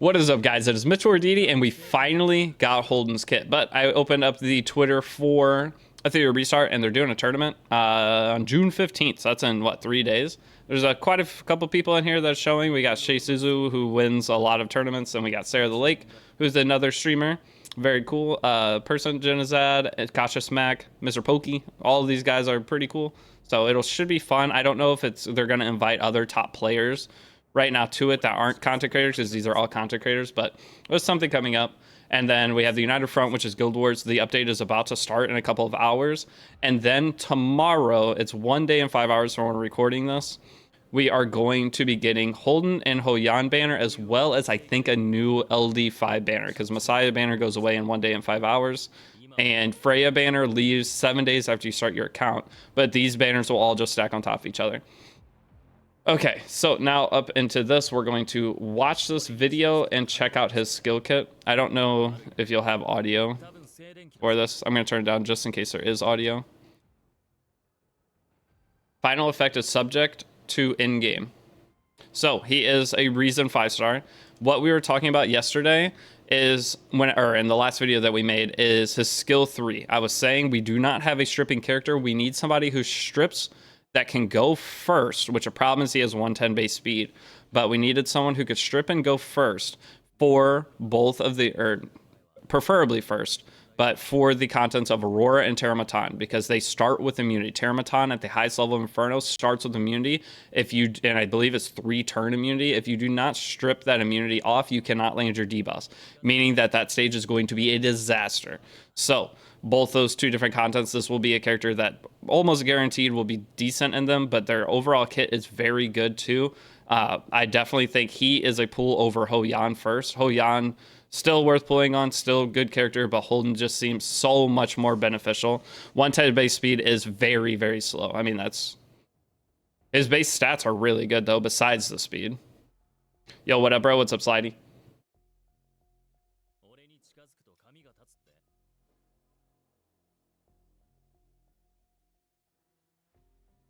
What is up, guys? It is Mitchell or Deity, and we finally got Holden's kit. But I opened up the Twitter for Etheria Restart, and they're doing a tournament on June 15th. So that's in, what, 3 days? There's quite a couple people in here that's showing. We got Shay Suzu, who wins a lot of tournaments, and we got Sarah the Lake, who's another streamer. Very cool person. Genizad, Kasha Smack, Mr. Pokey. All of these guys are pretty cool. So it should be fun. I don't know if they're going to invite other top players right now to it that aren't content creators, because these are all content creators, but there's something coming up. And then we have the United Front, which is Guild Wars. The update is about to start in a couple of hours. And then tomorrow, it's 1 day and 5 hours from when we're recording this, we are going to be getting Holden and Hoyan banner, as well as I think a new LD5 banner, because Messiah banner goes away in 1 day and 5 hours. And Freya banner leaves 7 days after you start your account. But these banners will all just stack on top of each other. Okay, so now up into this, we're going to watch this video and check out his skill kit. I don't know if you'll have audio for this. I'm going to turn it down just in case there is audio. Final effect is subject to in-game. So he is a Reason 5-star. What we were talking about yesterday is in the last video that we made, is his skill 3. I was saying we do not have a stripping character. We need somebody who strips that can go first, which a problem is he has 110 base speed, but we needed someone who could strip and go first for both of the, or preferably first, but for the contents of Aurora and Terramatan, because they start with immunity. Terramatan at the highest level of Inferno starts with immunity. And I believe it's 3-turn immunity. If you do not strip that immunity off, you cannot land your debuffs, meaning that stage is going to be a disaster. So both those two different contents, this will be a character that almost guaranteed will be decent in them, but their overall kit is very good too. I definitely think he is a pull over Hoyan first. Hoyan, still worth pulling on, still good character, but Holden just seems so much more beneficial. 110 base speed is very, very slow. I mean, his base stats are really good though, besides the speed. Yo, what up, bro? What's up, Slidey?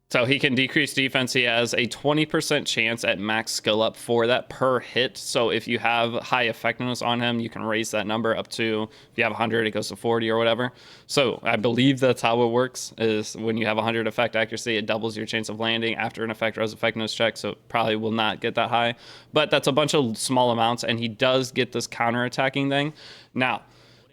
So he can decrease defense. He has a 20% chance at max skill up for that per hit. So if you have high effectiveness on him, you can raise that number up to, if you have 100, it goes to 40 or whatever. So I believe that's how it works, is when you have 100 effect accuracy, it doubles your chance of landing after an effect or effectiveness check. So it probably will not get that high, but that's a bunch of small amounts. And he does get this counter attacking thing. Now,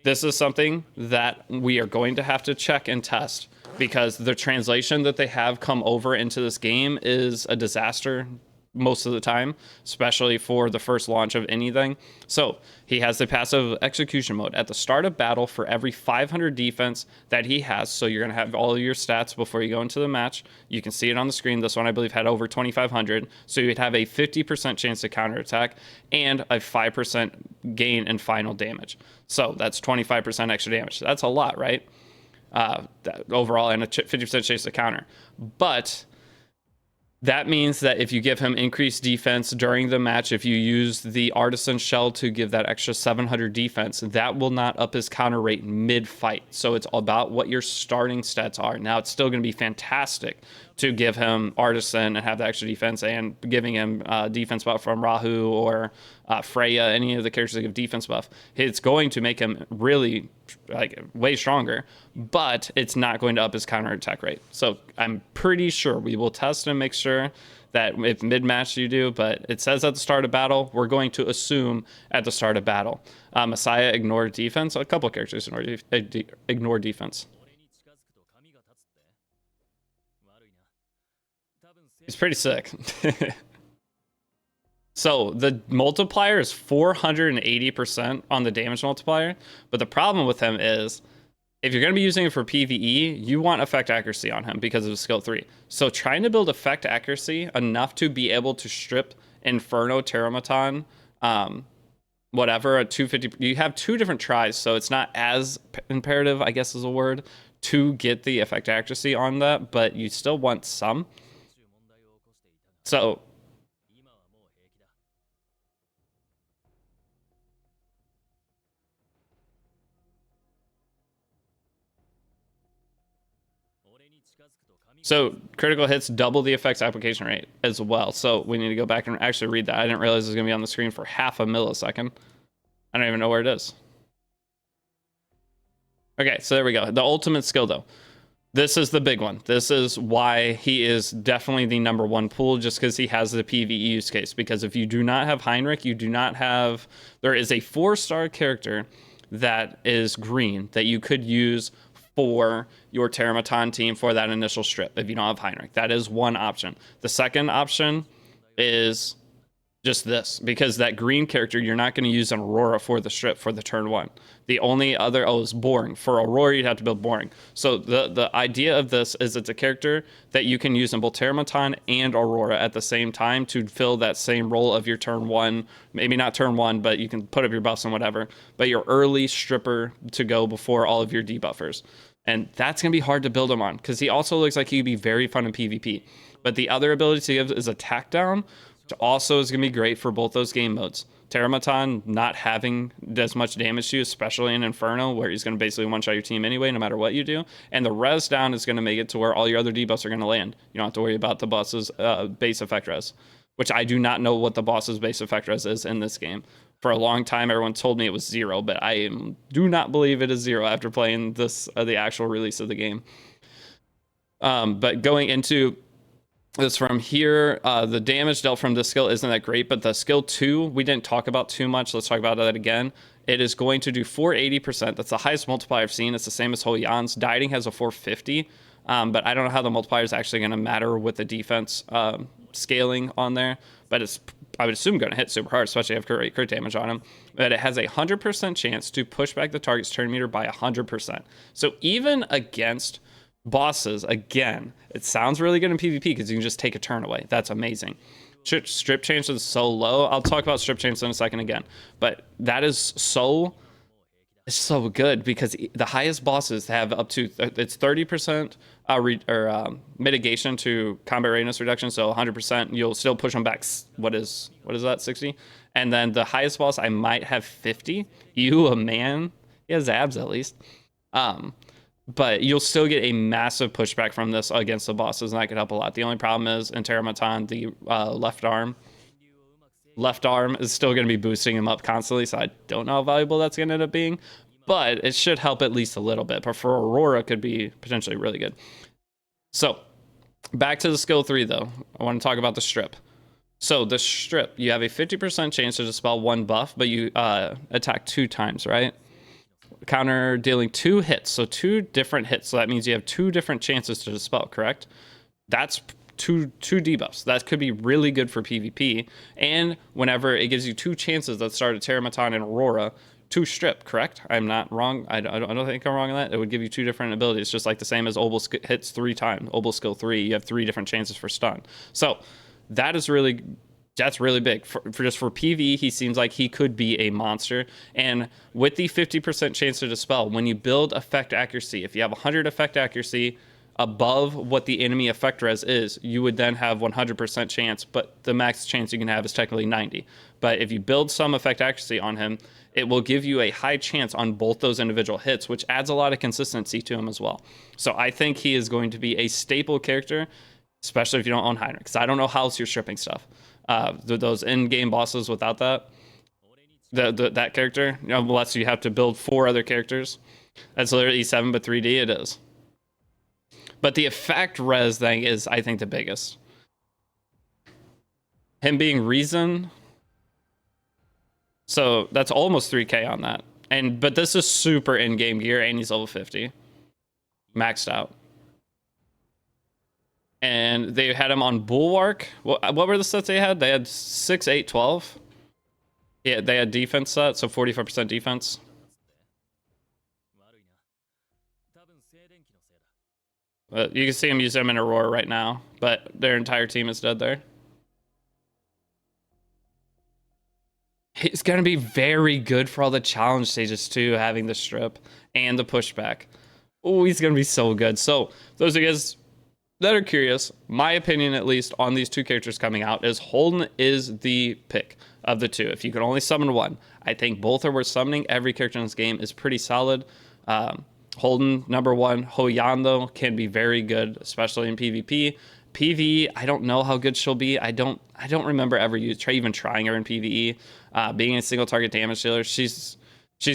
this is something that we are going to have to check and test, because the translation that they have come over into this game is a disaster most of the time, especially for the first launch of anything. So he has the passive execution mode at the start of battle for every 500 defense that he has. So you're going to have all of your stats before you go into the match. You can see it on the screen. This one, I believe, had over 2,500. So you'd have a 50% chance to counterattack and a 5% gain in final damage. So that's 25% extra damage. That's a lot, right? Overall, and a 50% chance to counter. But that means that if you give him increased defense during the match, if you use the Artisan Shell to give that extra 700 defense, that will not up his counter rate mid-fight. So it's about what your starting stats are. Now, it's still going to be fantastic to give him Artisan and have the extra defense, and giving him defense buff from Rahu or Freya, any of the characters that give defense buff. It's going to make him really way stronger, but it's not going to up his counter attack rate. So I'm pretty sure we will test and make sure that if mid-match you do, but it says at the start of battle, we're going to assume at the start of battle. Messiah ignored defense. A couple of characters ignore defense. He's pretty sick. So the multiplier is 480% on the damage multiplier, but the problem with him is, if you're going to be using it for PvE, you want effect accuracy on him because of skill 3. So trying to build effect accuracy enough to be able to strip Inferno, Terramatan, whatever, at 250, you have 2 different tries, so it's not as imperative, I guess is a word, to get the effect accuracy on that, but you still want some. So So critical hits double the effect's application rate as well. So we need to go back and actually read that. I didn't realize it was going to be on the screen for half a millisecond. I don't even know where it is. Okay, so there we go. The ultimate skill, though. This is the big one. This is why he is definitely the number one pool, just because he has the PvE use case. Because if you do not have Heinrich, you do not have... There is a 4-star character that is green that you could use for your Terramatan team for that initial strip if you don't have Heinrich. That is one option. The second option is just this, because that green character you're not going to use an Aurora for the strip for the turn 1. The only other is boring. For Aurora, you'd have to build boring. So the idea of this is it's a character that you can use in both Terramatan and Aurora at the same time to fill that same role of your turn 1. Maybe not turn 1, but you can put up your buffs and whatever. But your early stripper to go before all of your debuffers. And that's going to be hard to build him on, because he also looks like he'd be very fun in PvP. But the other ability to give is Attack Down, which also is going to be great for both those game modes. Terramatan not having as much damage to you, especially in Inferno, where he's going to basically one-shot your team anyway, no matter what you do. And the res down is going to make it to where all your other debuffs are going to land. You don't have to worry about the boss's base effect res, which I do not know what the boss's base effect res is in this game. For a long time, everyone told me it was 0, but I do not believe it is 0 after playing this the actual release of the game. But going into this from here, the damage dealt from this skill isn't that great, but the skill 2, we didn't talk about too much. Let's talk about that again. It is going to do 480%. That's the highest multiplier I've seen. It's the same as Ho Yan's. Dieting has a 450, but I don't know how the multiplier is actually going to matter with the defense scaling on there. But it's, I would assume, going to hit super hard, especially if you have crit damage on him. But it has a 100% chance to push back the target's turn meter by 100%. So even against bosses, again, it sounds really good in PvP because you can just take a turn away. That's amazing. Strip change is so low. I'll talk about strip change in a second again. But that is so good because the highest bosses have up to, it's 30% mitigation to combat readiness reduction. So 100%, you'll still push them back. What is that, 60? And then the highest boss, I might have 50. You, a man, he has abs at least. But you'll still get a massive pushback from this against the bosses, and that could help a lot. The only problem is in Terramatan, the left arm is still going to be boosting him up constantly, so I don't know how valuable that's going to end up being, but it should help at least a little bit. But for Aurora, it could be potentially really good. So back to the skill 3, though. I want to talk about the strip. So the strip, you have a 50% chance to dispel 1 buff, but you attack 2 times, right? Counter dealing 2 hits, so 2 different hits. So that means you have 2 different chances to dispel, correct? That's two debuffs. That could be really good for PvP. And whenever it gives you 2 chances that start at Terramatan and Aurora to strip, correct? I'm not wrong. I don't think I'm wrong on that. It would give you 2 different abilities, just like the same as Obel hits 3 times. Obel skill 3, you have 3 different chances for stun. So that is really... That's really big. For PvE, he seems like he could be a monster. And with the 50% chance to dispel, when you build effect accuracy, if you have 100 effect accuracy above what the enemy effect res is, you would then have 100% chance, but the max chance you can have is technically 90. But if you build some effect accuracy on him, it will give you a high chance on both those individual hits, which adds a lot of consistency to him as well. So I think he is going to be a staple character, especially if you don't own Heinrich, because I don't know how else you're stripping stuff. Those in-game bosses without that, that character, unless you have to build 4 other characters. That's literally E7, but 3D it is. But the effect res thing is, I think, the biggest. Him being Reason, so that's almost 3k on that. But this is super in-game gear, and he's level 50, maxed out. And they had him on Bulwark. What were the sets they had? They had 6, 8, 12. Yeah, they had defense set, so 45% defense. You can see him use them in Aurora right now, but their entire team is dead there. He's going to be very good for all the challenge stages too, having the strip and the pushback. Oh, he's going to be so good. So those of you guys that are curious, my opinion at least on these 2 characters coming out is Holden is the pick of the 2. If you could only summon 1, I think both are worth summoning. Every character in this game is pretty solid. Holden, number 1. Hoyan, though, can be very good, especially in PvP. PvE, I don't know how good she'll be. I don't remember ever even trying her in PvE. Being a single target damage dealer, she's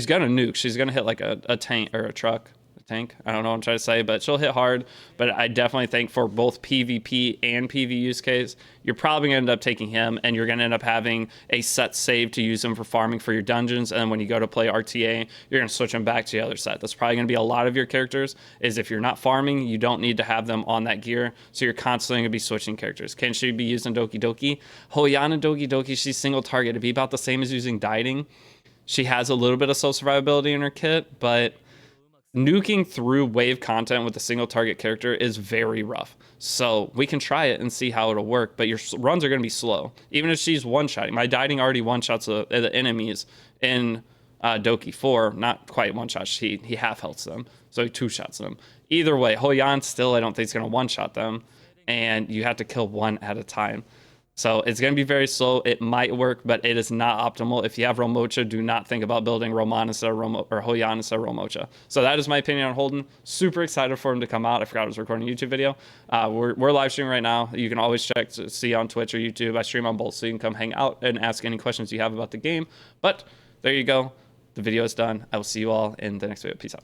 gonna nuke. She's gonna hit like a tank or a truck. Tank. I don't know what I'm trying to say, but she'll hit hard. But I definitely think for both PvP and PV use case, you're probably going to end up taking him, and you're going to end up having a set save to use him for farming for your dungeons. And then when you go to play RTA, you're going to switch him back to the other set. That's probably going to be a lot of your characters, is if you're not farming, you don't need to have them on that gear. So you're constantly going to be switching characters. Can she be used in Doki Doki? Hoyan and Doki Doki, she's single target. It'd be about the same as using Dieting. She has a little bit of soul survivability in her kit, but nuking through wave content with a single target character is very rough. So we can try it and see how it'll work, but your runs are going to be slow. Even if she's one-shotting. My Dieting already one-shots the enemies in Doki 4. Not quite one-shot. He half healths them. So he two-shots them. Either way, Hoyan still I don't think is going to one-shot them. And you have to kill one at a time. So it's going to be very slow. It might work, but it is not optimal. If you have Romocha, do not think about building Roman instead of or Hoyan instead of Romocha. So that is my opinion on Holden. Super excited for him to come out. I forgot I was recording a YouTube video. We're live streaming right now. You can always check to see on Twitch or YouTube. I stream on both, so you can come hang out and ask any questions you have about the game. But there you go. The video is done. I will see you all in the next video. Peace out.